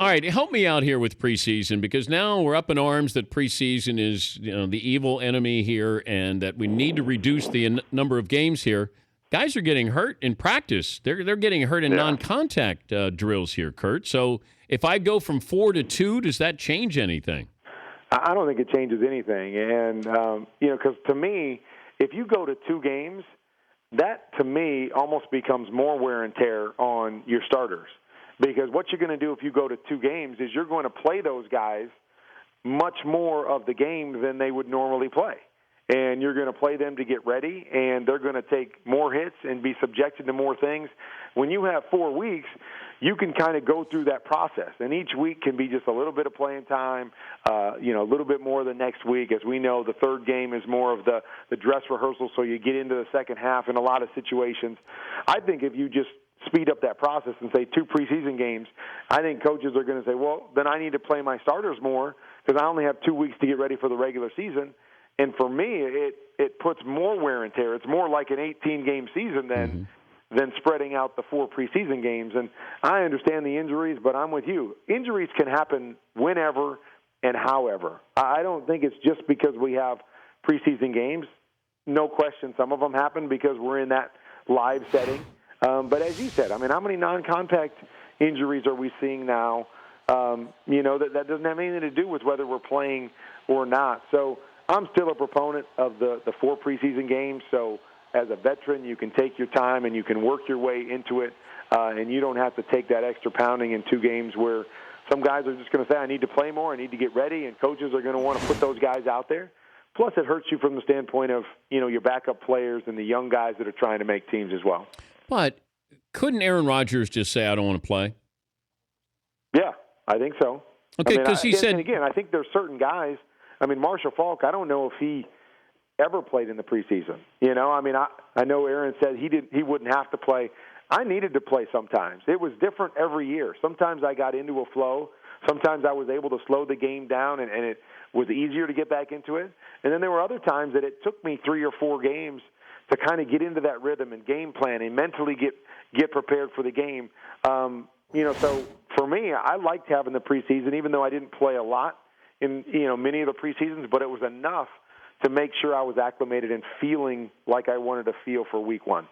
right, help me out here with preseason because now we're up in arms that preseason is the evil enemy here and that we need to reduce the number of games here. Guys are getting hurt in practice. They're getting hurt in non-contact drills here, Kurt. So if I go from 4 to 2, does that change anything? I don't think it changes anything. And, because to me, if you go to 2 games, that to me almost becomes more wear and tear on your starters. Because what you're going to do if you go to 2 games is you're going to play those guys much more of the game than they would normally play. And you're going to play them to get ready, and they're going to take more hits and be subjected to more things. When you have 4 weeks, you can kind of go through that process. And each week can be just a little bit of playing time, a little bit more the next week. As we know, the third game is more of the dress rehearsal, so you get into the second half in a lot of situations. I think if you just speed up that process and say 2 preseason games, I think coaches are going to say, well, then I need to play my starters more because I only have 2 weeks to get ready for the regular season. And for me, it puts more wear and tear. It's more like an 18-game season than spreading out the 4 preseason games. And I understand the injuries, but I'm with you. Injuries can happen whenever and however. I don't think it's just because we have preseason games. No question, some of them happen because we're in that live setting. But as you said, I mean, how many non-contact injuries are we seeing now? That doesn't have anything to do with whether we're playing or not. So I'm still a proponent of the 4 preseason games. So as a veteran, you can take your time and you can work your way into it, and you don't have to take that extra pounding in 2 games where some guys are just going to say, I need to play more, I need to get ready, and coaches are going to want to put those guys out there. Plus, it hurts you from the standpoint of, your backup players and the young guys that are trying to make teams as well. But couldn't Aaron Rodgers just say, I don't want to play? Yeah, I think so. Okay, because he said... And again, I think there's certain guys. I mean, Marshall Faulk, I don't know if he ever played in the preseason. I know Aaron said he wouldn't have to play. I needed to play sometimes. It was different every year. Sometimes I got into a flow. Sometimes I was able to slow the game down, and it was easier to get back into it. And then there were other times that it took me 3 or 4 games to kind of get into that rhythm and game plan and mentally get prepared for the game. So for me, I liked having the preseason, even though I didn't play a lot in many of the preseasons, but it was enough to make sure I was acclimated and feeling like I wanted to feel for week 1.